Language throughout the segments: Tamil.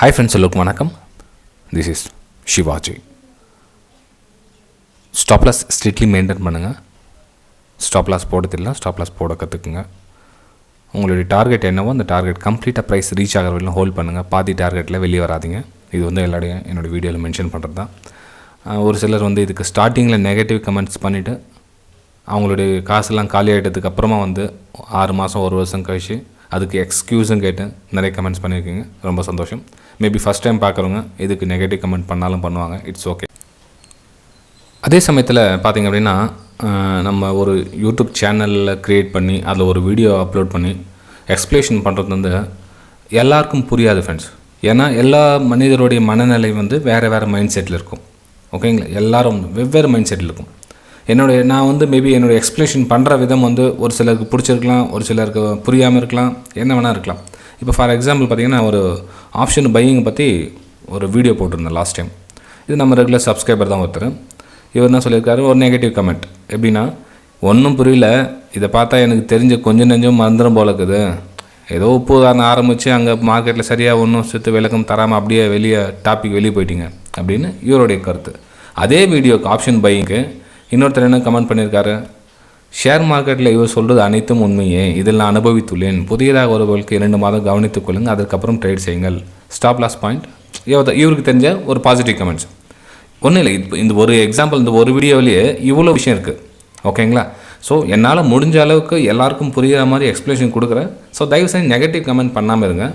Hi friends, hello, vanakkam. This is Shivaji. Stop loss strictly maintain பண்ணுங்க. Stop loss போட தெரியல, stop loss போட கற்றுக்குங்க. உங்களுடைய டார்கெட் என்னவோ அந்த டார்கெட் கம்ப்ளீட்டாக ப்ரைஸ் ரீச் ஆகிற வரைக்கும் ஹோல்ட் பண்ணுங்கள். பாதி டார்கெட்டில் வெளியே வராதிங்க. இது எல்லாரையும் என்னோடய வீடியோவில் மென்ஷன் பண்ணுறது தான். ஒரு சிலர் இதுக்கு ஸ்டார்டிங்கில் நெகட்டிவ் கமெண்ட்ஸ் பண்ணிவிட்டு அவங்களுடைய காசெல்லாம் காலி ஆகிட்டதுக்கு அப்புறமா 6 மாதம் 1 வருஷம் கழிச்சு அதுக்கு எக்ஸ்கியூஸும் கேட்டு நிறைய கமெண்ட்ஸ் பண்ணியிருக்கீங்க. ரொம்ப சந்தோஷம். மேபி ஃபஸ்ட் டைம் பார்க்குறவங்க இதுக்கு நெகட்டிவ் கமெண்ட் பண்ணாலும் பண்ணுவாங்க. It's okay. அதே சமயத்தில் பார்த்திங்க அப்படின்னா நம்ம ஒரு யூடியூப் சேனலில் க்ரியேட் பண்ணி அதில் ஒரு வீடியோ அப்லோட் பண்ணி எக்ஸ்ப்ளனேஷன் பண்ணுறது எல்லாருக்கும் புரியாது ஃப்ரெண்ட்ஸ். ஏன்னா எல்லா மனிதருடைய மனநிலை வேறு மைண்ட் செட்டில் இருக்கும். ஓகேங்களா? எல்லோரும் வெவ்வேறு மைண்ட் செட்டில் இருக்கும். நான் மேபி என்னுடைய எக்ஸ்ப்ளனேஷன் பண்ணுற விதம் ஒரு சிலருக்கு பிடிச்சிருக்கலாம், ஒரு சிலருக்கு புரியாமல் இருக்கலாம், என்ன வேணால் இருக்கலாம். இப்போ ஃபார் எக்ஸாம்பிள் பார்த்திங்கன்னா ஒரு ஆப்ஷன் பையிங் பற்றி ஒரு வீடியோ போட்டிருந்தேன் லாஸ்ட் டைம். இது நம்ம ரெகுலர் சப்ஸ்கிரைபர் தான் ஒருத்தர். இவர் என்ன சொல்லியிருக்காரு, ஒரு நெகட்டிவ் கமெண்ட். எப்படின்னா, ஒன்றும் புரியல, இதை பார்த்தா எனக்கு தெரிஞ்ச கொஞ்சம் நெஞ்சம் மந்திரம் போல இருக்குது, ஏதோ உப்பு உதாரணம் ஆரம்பித்து அங்கே மார்க்கெட்டில் சரியாக ஒன்றும் சுற்று விளக்கம் தராமல் அப்படியே டாபிக் வெளியே போயிட்டீங்க அப்படின்னு இவருடைய கருத்து. அதே வீடியோக்கு ஆப்ஷன் பையிங்க்கு இன்னொருத்தர் என்ன கமெண்ட் பண்ணியிருக்காரு, ஷேர் மார்க்கெட்டில் இவர் சொல்கிறது அனைத்தும் உண்மையே, இதில் நான் அனுபவித்துள்ளேன், புதியதாக ஒருவர்களுக்கு 2 மாதம் கவனித்துக் கொள்ளுங்கள், அதுக்கப்புறம் ட்ரேட் செய்யுங்கள், ஸ்டாப் லாஸ் பாயிண்ட். இவருக்கு தெரிஞ்ச ஒரு பாசிட்டிவ் கமெண்ட்ஸ். ஒன்றும் இல்லை, இந்த ஒரு எக்ஸாம்பிள், இந்த ஒரு வீடியோவிலேயே இவ்வளோ விஷயம் இருக்குது. ஓகேங்களா? ஸோ என்னால் முடிஞ்ச அளவுக்கு எல்லாருக்கும் புரிகிற மாதிரி எக்ஸ்ப்ளனேஷன் கொடுக்குறேன். ஸோ தயவுசெய்து நெகட்டிவ் கமெண்ட் பண்ணாமல் இருங்க.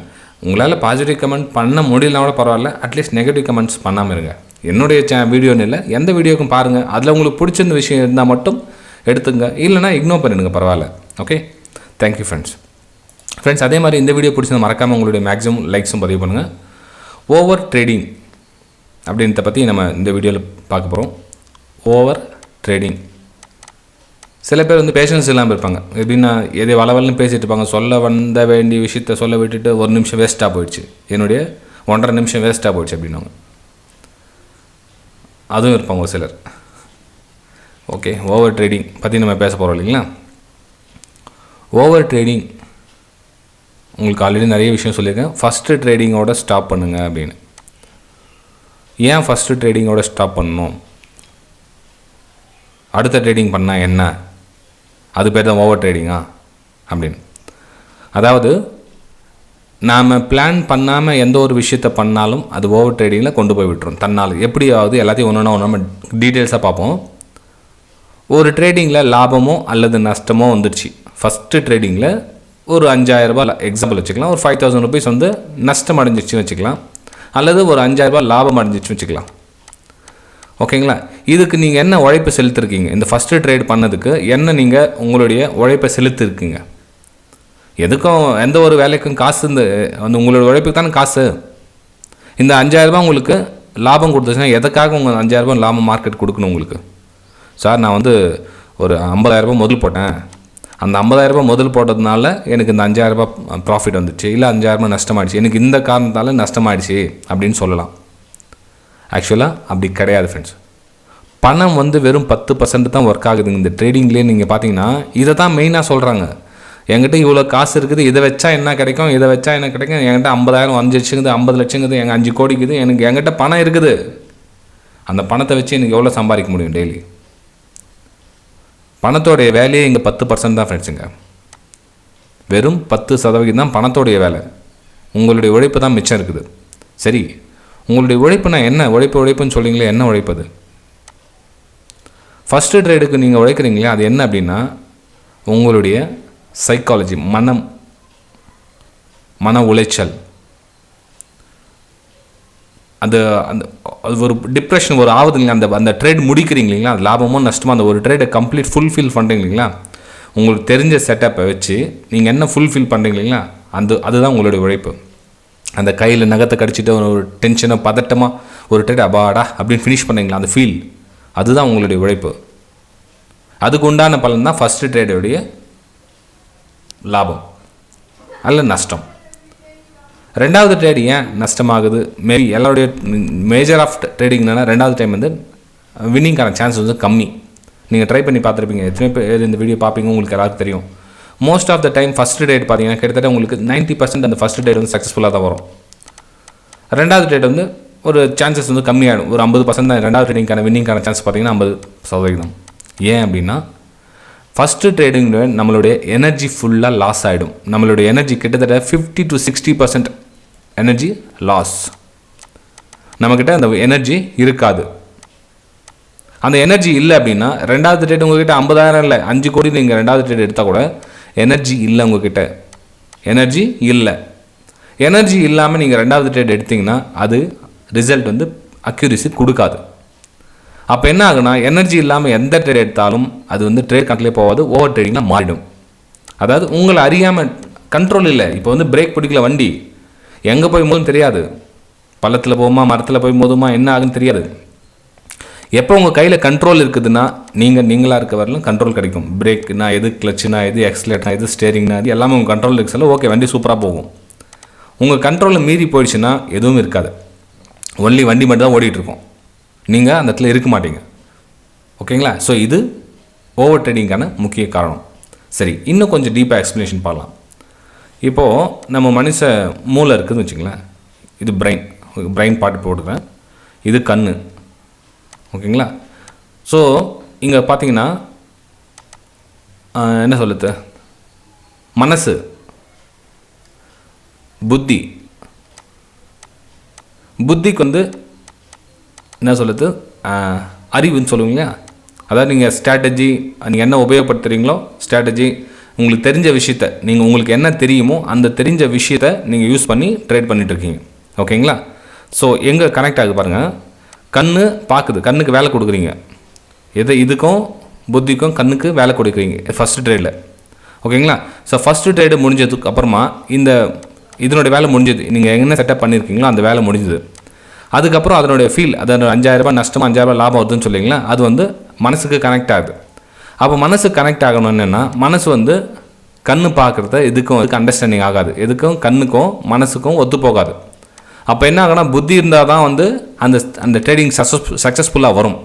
உங்களால் பாசிட்டிவ் கமெண்ட் பண்ண முடியலனா கூட பரவாயில்ல, அட்லீஸ்ட் நெகட்டிவ் கமெண்ட்ஸ் பண்ணாமல் இருங்க. என்னுடைய வீடியோன்னு இல்லை, எந்த வீடியோக்கும் பாருங்கள், அதில் உங்களுக்கு பிடிச்சிருந்த விஷயம் இருந்தால் மட்டும் எடுத்துங்க, இல்லைனா இக்னோர் பண்ணிடுங்க, பரவாயில்ல. Okay, thank you friends. அதே மாதிரி இந்த வீடியோ பிடிச்சது மறக்காமல் உங்களுடைய மேக்ஸிமம் லைக்ஸும் பதிவு பண்ணுங்கள். ஓவர் ட்ரேடிங் அப்படின்றத பற்றி நம்ம இந்த வீடியோவில் பார்க்க போகிறோம். Over trading. சில பேர் பேஷன்ஸ் இல்லாமல் இருப்பாங்க. எப்படின்னா, எதை வளவலன்னு பேசிகிட்டு இருப்பாங்க, சொல்ல வந்த வேண்டிய விஷயத்த சொல்ல விட்டுட்டு 1 நிமிஷம் வேஸ்ட்டாக போயிடுச்சு, என்னுடைய 1.5 நிமிஷம் வேஸ்ட்டாக போயிடுச்சு அப்படின்னவங்க அதுவும் இருப்பாங்க ஒரு சிலர். ஓகே, ஓவர் ட்ரேடிங் பற்றி நம்ம பேச போகிறோம் இல்லைங்களா? ஓவர் ட்ரேடிங் உங்களுக்கு ஆல்ரெடி நிறைய விஷயம் சொல்லியிருக்கேன். ஃபஸ்ட்டு ட்ரேடிங்கோட ஸ்டாப் பண்ணுங்கள் அப்படின்னு. ஏன் ஃபஸ்ட்டு ட்ரேடிங்கோட ஸ்டாப் பண்ணணும்? அடுத்த ட்ரேடிங் பண்ணால் என்ன? அது பேர் தான் ஓவர் ட்ரேடிங்கா அப்படின்னு. அதாவது நாம் பிளான் பண்ணாமல் எந்த ஒரு விஷயத்தை பண்ணாலும் அது ஓவர் ட்ரேடிங்கில் கொண்டு போய் விட்டுரும் தன்னால். எப்படியாவது எல்லாத்தையும் ஒன்று நம்ம டீட்டெயில்ஸாக பார்ப்போம். ஒரு ட்ரேடிங்கில் லாபமோ அல்லது நஷ்டமோ வந்துடுச்சு. ஃபஸ்ட்டு ட்ரேடிங்கில் ஒரு 5,000 ரூபாய் எக்ஸாம்பிள் வச்சுக்கலாம், ஒரு 5,000 ருபீஸ் நஷ்டம் அடைஞ்சிச்சுன்னு வச்சுக்கலாம், அல்லது ஒரு 5,000 ரூபாய் லாபம் அடைஞ்சிச்சுன்னு வச்சுக்கலாம். ஓகேங்களா? இதுக்கு நீங்கள் என்ன உழைப்பை செலுத்திருக்கீங்க? இந்த ஃபஸ்ட்டு ட்ரேட் பண்ணதுக்கு என்ன நீங்கள் உங்களுடைய உழைப்பை செலுத்திருக்கீங்க? எதுக்கும் எந்த ஒரு வேலைக்கும் காசு உங்களோட உழைப்புக்கு தானே காசு. இந்த 5,000 ரூபாய் உங்களுக்கு லாபம் கொடுத்துச்சுன்னா எதுக்காக உங்கள் 5,000 ரூபாய் லாபம் மார்க்கெட் கொடுக்கணும் உங்களுக்கு? சார், நான் ஒரு 50,000 ரூபாய் முதல் போட்டேன், அந்த 50,000 ரூபாய் முதல் போட்டதுனால எனக்கு இந்த 5,000 ரூபாய் ப்ராஃபிட் வந்துடுச்சு, இல்லை 5,000 ரூபாய் நஷ்டமாயிடுச்சு, எனக்கு இந்த காரணத்தால் நஷ்டமாயிடுச்சு அப்படின்னு சொல்லலாம். ஆக்சுவலாக அப்படி கிடையாது ஃப்ரெண்ட்ஸ். பணம் வெறும் 10% தான் ஒர்க் ஆகுதுங்க இந்த ட்ரேடிங்லேயே. நீங்கள் பார்த்தீங்கன்னா இதை தான் மெயினாக சொல்கிறாங்க. என்கிட்ட இவ்வளோ காசு இருக்குது, இதை வச்சா என்ன கிடைக்கும், இதை வச்சா என்ன கிடைக்கும், என்கிட்ட 50,000 5 லட்சங்குது, 50 லட்சங்குது, எங்கள் 5 கோடிக்குது, என்கிட்ட பணம் இருக்குது, அந்த பணத்தை வச்சு எனக்கு எவ்வளோ சம்பாதிக்க முடியும் டெய்லி? பணத்தோடைய வேலையே இங்கே 10% தான் ஃப்ரெண்ட்ஸுங்க. வெறும் 10% தான் பணத்தோடைய வேலை. உங்களுடைய உழைப்பு தான் மிச்சம் இருக்குது. சரி, உங்களுடைய உழைப்புனா என்ன? உழைப்புன்னு சொல்லிங்களே, என்ன உழைப்பது? ஃபஸ்ட்டு ட்ரேடுக்கு நீங்கள் உழைக்கிறீங்களே, அது என்ன அப்படின்னா உங்களுடைய சைக்காலஜி, மன உளைச்சல். அது ஒரு டிப்ரெஷன் ஒரு ஆகுதுங்களா? அந்த ட்ரேட் முடிக்கிறீங்க இல்லைங்களா, அது லாபமோ நஷ்டமோ, அந்த ஒரு ட்ரேடை கம்ப்ளீட் ஃபுல்ஃபில் பண்ணுறீங்க இல்லைங்களா, உங்களுக்கு தெரிஞ்ச செட்டப்பை வச்சு நீங்கள் என்ன ஃபுல்ஃபில் பண்ணுறீங்க இல்லைங்களா, அதுதான் உங்களுடைய உழைப்பு. அந்த கையில் நகத்தை கடிச்சிட்டு ஒரு டென்ஷனாக பதட்டமாக ஒரு ட்ரேட் அபாடா அப்படின்னு ஃபினிஷ் பண்ணிங்களா, அந்த ஃபீல், அதுதான் உங்களுடைய உழைப்பு. அதுக்கு உண்டான பலன் தான் ஃபஸ்ட்டு ட்ரேடோடைய லாபம் அல்ல நஷ்டம். ரெண்டாவது ட்ரேட் ஏன் நஷ்டமாகுது? மேபி எல்லாருடைய மேஜர் ஆஃப் ட்ரேடிங்னா ரெண்டாவது டைம் வின்னிங்கான சான்ஸ் கம்மி. நீங்கள் ட்ரை பண்ணி பார்த்துருப்பீங்க, எத்தனை பேர் இந்த வீடியோ பார்ப்பீங்க உங்களுக்கு எல்லாருக்கும் தெரியும். Most of the time first trade பார்த்தீங்கன்னா கிட்டத்தட்ட உங்களுக்கு 90% அந்த ஃபஸ்ட்டு ட்ரேட் சக்ஸஸ்ஃபுல்லாக தான் வரும். ரெண்டாவது ட்ரேட் வந்து ஒரு சான்சஸ் வந்து கம்மியாகிடும். ஒரு 50% தான் ரெண்டாவது ட்ரேடிங்கான வின்னிங்கான சான்ஸ் பார்த்தீங்கன்னா 50%. ஏன் அப்படின்னா ஃபஸ்ட்டு ட்ரேடிங் நம்மளுடைய எனர்ஜி ஃபுல்லாக லாஸ் ஆகிடும். நம்மளுடைய எனர்ஜி கிட்டத்தட்ட 50 to 60% எனர்ஜி லாஸ். நம்மக்கிட்ட அந்த எனர்ஜி இருக்காது. அந்த எனர்ஜி இல்லை அப்படின்னா ரெண்டாவது ட்ரேட் உங்கள்கிட்ட 50,000 இல்லை 5 கோடி நீங்கள் ரெண்டாவது ட்ரேட் எடுத்தால் கூட எனர்ஜி இல்லை. உங்கள்கிட்ட எனர்ஜி இல்லை. எனர்ஜி இல்லாமல் நீங்கள் ரெண்டாவது ட்ரேட் எடுத்திங்கன்னா அது ரிசல்ட் வந்து அக்யூரசி கொடுக்காது. அப்போ என்ன ஆகுனா, எனர்ஜி இல்லாமல் எந்த ட்ரேட் எடுத்தாலும் அது வந்து ட்ரேட் கணக்கிலே போகாது, ஓவர் ட்ரேடிங்காக மாறிடும். அதாவது உங்களை அறியாமல் கண்ட்ரோல் இல்லை. இப்போ வந்து பிரேக் பிடிக்கல வண்டி, எங்கே போய் மோதும் தெரியாது, பள்ளத்தில் போகுமா மரத்தில் போய் மோதுமா என்ன ஆகுன்னு தெரியாது. எப்போ உங்கள் கையில் கண்ட்ரோல் இருக்குதுன்னா நீங்களாக இருக்க வரலும் கண்ட்ரோல் கிடைக்கும். பிரேக்னா எது, கிளச்சுனா எது, எக்ஸலேட்னா எது, ஸ்டேரிங்னா இது எல்லாமே உங்கள் கண்ட்ரோல் இருக்குல்ல, ஓகே வண்டி சூப்பராக போகும். உங்கள் கண்ட்ரோலில் மீறி போயிடுச்சுன்னா எதுவும் இருக்காது, ஒன்லி வண்டி மட்டும் தான் ஓடிட்டுருக்கோம், நீங்கள் அந்த இடத்துல இருக்க மாட்டீங்க. ஓகேங்களா? ஸோ இது ஓவர் ட்ரேடிங்கான முக்கிய காரணம். சரி, இன்னும் கொஞ்சம் டீப்பாக எக்ஸ்ப்ளனேஷன் பார்க்கலாம். இப்போது நம்ம மனுஷ மூளை இருக்குதுன்னு வச்சுங்களேன், இது பிரெயின் பார்ட் போட்டுக்கிறேன், இது கண். ஓகேங்களா? ஸோ இங்கே பார்த்தீங்கன்னா என்ன சொல்லுது, மனசு, புத்திக்கு வந்து என்ன சொல்லுது, அறிவுன்னு சொல்லுவீங்க. அதாவது நீங்கள் ஸ்ட்ராட்டஜி, நீங்கள் என்ன உபயோகப்படுத்துகிறீங்களோ ஸ்ட்ராட்டஜி, உங்களுக்கு தெரிஞ்ச விஷயத்த, உங்களுக்கு என்ன தெரியுமோ அந்த தெரிஞ்ச விஷயத்தை நீங்கள் யூஸ் பண்ணி ட்ரேட் பண்ணிகிட்ருக்கீங்க. ஓகேங்களா? ஸோ எங்கே கனெக்ட் ஆகுது பாருங்கள், கண் பார்க்குது, கண்ணுக்கு வேலை கொடுக்குறீங்க. இதுக்கும் புத்திக்கும் கண்ணுக்கு வேலை கொடுக்குறீங்க ஃபஸ்ட்டு ட்ரேடில். ஓகேங்களா? ஸோ ஃபஸ்ட்டு ட்ரேடு முடிஞ்சதுக்கு அப்புறமா இதனுடைய வேலை முடிஞ்சது, நீங்கள் என்ன செட்டப் பண்ணியிருக்கீங்களோ அந்த வேலை முடிஞ்சுது. அதுக்கப்புறம் அதனுடைய ஃபீல், அதோட 5,000 ரூபாய் நஷ்டம் 5,000 ரூபாய் லாபம் வருதுன்னு சொல்லிங்களா, அது வந்து மனசுக்கு கனெக்ட் ஆகுது. அப்போ மனசுக்கு கனெக்ட் ஆகணும் என்னென்னா, மனசு வந்து கண் பார்க்குறத இதுக்கும் அண்டர்ஸ்டாண்டிங் ஆகாது, எதுக்கும் கண்ணுக்கும் மனசுக்கும் ஒத்து போகாது. அப்போ என்ன ஆகுனா, புத்தி இருந்தால் தான் வந்து அந்த ட்ரேடிங் சக்ஸஸ்ஃபுல்லாக வரும்.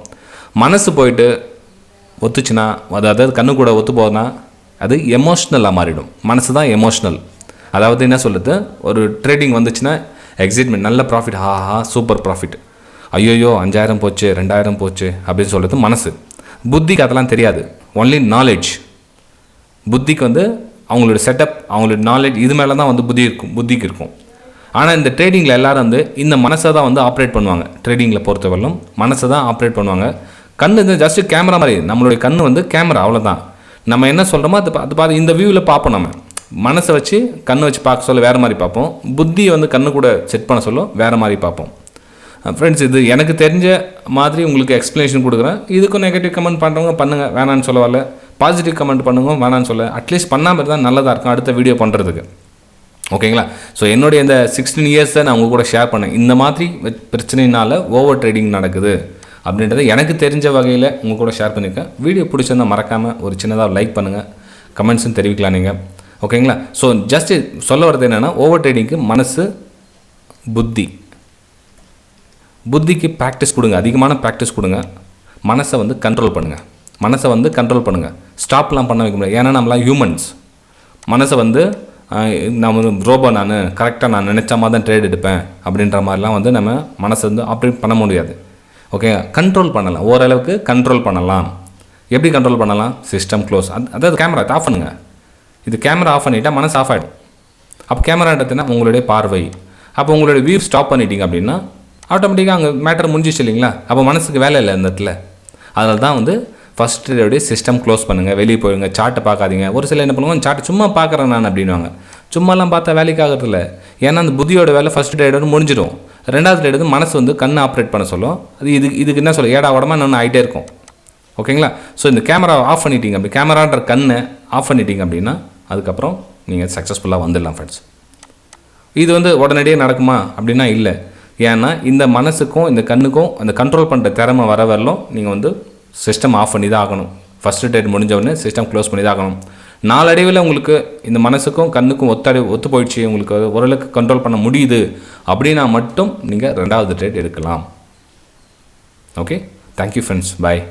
மனசு போயிட்டு ஒத்துச்சுன்னா, அதாவது கண்ணு கூட ஒத்து போகுதுன்னா அது எமோஷ்னலாக மாறிடும். மனசு தான் எமோஷ்னல். அதாவது என்ன சொல்லுது, ஒரு ட்ரேடிங் வந்துச்சுன்னா எக்ஸைட்மெண்ட், நல்ல ப்ராஃபிட், சூப்பர் ப்ராஃபிட், ஐயோயோ 5,000 போச்சு 2,000 போச்சு அப்படின்னு சொல்கிறது மனசு. புத்திக்கு அதெல்லாம் தெரியாது, ஒன்லி நாலேஜ். புத்திக்கு வந்து அவங்களோட செட்டப், அவங்களோட நாலேஜ் இது மேலே தான் வந்து புத்திக்கு இருக்கும். ஆனால் இந்த ட்ரேடிங்கில் எல்லோரும் வந்து இந்த மனசை தான் வந்து ஆப்ரேட் பண்ணுவாங்க. ட்ரேடிங்கில் பொறுத்தவரையிலும் மனசை தான் ஆப்ரேட் பண்ணுவாங்க. கண் வந்து ஜஸ்ட்டு கேமரா மாதிரி, நம்மளுடைய கண் வந்து கேமரா, அவ்வளோதான். நம்ம என்ன சொல்கிறோமோ அது பார்த்து இந்த வியூவில் பார்ப்போம். நம்ம மனசை வச்சு கண்ணை வச்சு பார்க்க சொல்ல வேறு மாதிரி பார்ப்போம், புத்தியை வந்து கண்ணு கூட செட் பண்ண சொல்ல வேறு மாதிரி பார்ப்போம். ஃப்ரெண்ட்ஸ், இது எனக்கு தெரிஞ்ச மாதிரி உங்களுக்கு எக்ஸ்ப்ளனேஷன் கொடுக்குறேன். இதுக்கும் நெகட்டிவ் கமெண்ட் பண்ணுறவங்க பண்ணுங்கள், வேணான்னு சொல்ல வரல. பாசிட்டிவ் கமெண்ட் பண்ணுங்க, வேணான்னு சொல்ல. அட்லீஸ்ட் பண்ணாமல் இருந்தால் நல்லதாக இருக்கும் அடுத்த வீடியோ பண்ணுறதுக்கு. ஓகேங்களா? ஸோ என்னுடைய இந்த 16 இயர்ஸை நான் உங்கள் கூட ஷேர் பண்ணேன். இந்த மாதிரி பிரச்சனையினால் ஓவர் ட்ரேடிங் நடக்குது அப்படின்றத எனக்கு தெரிஞ்ச வகையில் உங்கள் கூட ஷேர் பண்ணியிருக்கேன். வீடியோ பிடிச்சிருந்தால் மறக்காமல் ஒரு சின்னதாக லைக் பண்ணுங்கள், கமெண்ட்ஸும் தெரிவிக்கலாம் நீங்கள். ஓகேங்களா? ஸோ ஜஸ்ட்டு சொல்ல வரது என்னென்னா, ஓவர் ட்ரேடிங்க்கு மனசு, புத்திக்கு ப்ராக்டிஸ் கொடுங்க, அதிகமான ப்ராக்டிஸ் கொடுங்க. மனசை வந்து கண்ட்ரோல் பண்ணுங்கள். ஸ்டாப்லாம் பண்ண வைக்க முடியாது, ஏன்னா நம்மளாம் ஹியூமன்ஸ். மனசை வந்து நான் வந்து ரோபோ, நான் கரெக்டாக நான் நினச்ச மாதிரி தான் ட்ரேட் எடுப்பேன் அப்படின்ற மாதிரிலாம் வந்து நம்ம மனசை வந்து ஆப்ரேட் பண்ண முடியாது. ஓகே, கண்ட்ரோல் பண்ணலாம், ஓரளவுக்கு கண்ட்ரோல் பண்ணலாம். எப்படி கண்ட்ரோல் பண்ணலாம்? சிஸ்டம் க்ளோஸ், அதாவது கேமரா ஆஃப் பண்ணுங்கள். இது கேமரா ஆஃப் பண்ணிட்டால் மனசு ஆஃப் ஆகிடும். அப்போ கேமரான்றதுனா உங்களுடைய பார்வை. அப்போ உங்களுடைய வியூ ஸ்டாப் பண்ணிட்டீங்க அப்படின்னா ஆட்டோமேட்டிக்காக அங்கே மேட்டர் முடிஞ்சிச்சு இல்லைங்களா? அப்போ மனசுக்கு வேலை இல்லை அந்த இடத்துல. அதனால தான் வந்து ஃபஸ்ட் ட்ரேடோடைய சிஸ்டம் க்ளோஸ் பண்ணுங்கள், வெளியே போயிடுங்க, சார்ட்டை பார்க்காதீங்க. ஒரு சில என்ன பண்ணுவாங்க, சார்ட்டை சும்மா பார்க்குறேன் நான் அப்படின்வாங்க. சும்மாலாம் பார்த்தா வேலைக்கு ஆகிறதில்ல. ஏன்னா அந்த புத்தியோட வேலை ஃபஸ்ட் ட்ரேடோடு முடிஞ்சிடும். ரெண்டாவது ட்ரேடு மனசு வந்து கண்ணை ஆப்ரேட் பண்ண சொல்லும். அது இதுக்கு என்ன சொல்ல, ஏடா உடம்பா இன்னொன்று ஆகிட்டே இருக்கும். ஓகேங்களா? ஸோ இந்த கேமரா ஆஃப் பண்ணிட்டீங்க, அப்படி கேமரான்ற கண்ணை ஆஃப் பண்ணிட்டீங்க அப்படின்னா அதுக்கப்புறம் நீங்கள் சக்ஸஸ்ஃபுல்லாக வந்துடலாம் ஃப்ரெண்ட்ஸ். இது வந்து உடனடியே நடக்குமா அப்படின்னா இல்லை. ஏன்னா இந்த மனசுக்கும் இந்த கண்ணுக்கும் அந்த கண்ட்ரோல் பண்ணுற திறமை வர வரலும் நீங்கள் வந்து சிஸ்டம் ஆஃப் பண்ணி தான் ஆகணும். ஃபஸ்ட்டு ட்ரேட் முடிஞ்சவொடனே சிஸ்டம் க்ளோஸ் பண்ணி தான் ஆகணும். நாளடைவில் உங்களுக்கு இந்த மனசுக்கும் கண்ணுக்கும் ஒத்து போயிடுச்சு, உங்களுக்கு ஓரளவுக்கு கண்ட்ரோல் பண்ண முடியுது அப்படின்னா மட்டும் நீங்கள் ரெண்டாவது ட்ரேட் எடுக்கலாம். ஓகே, தேங்க்யூ ஃப்ரெண்ட்ஸ், பாய்.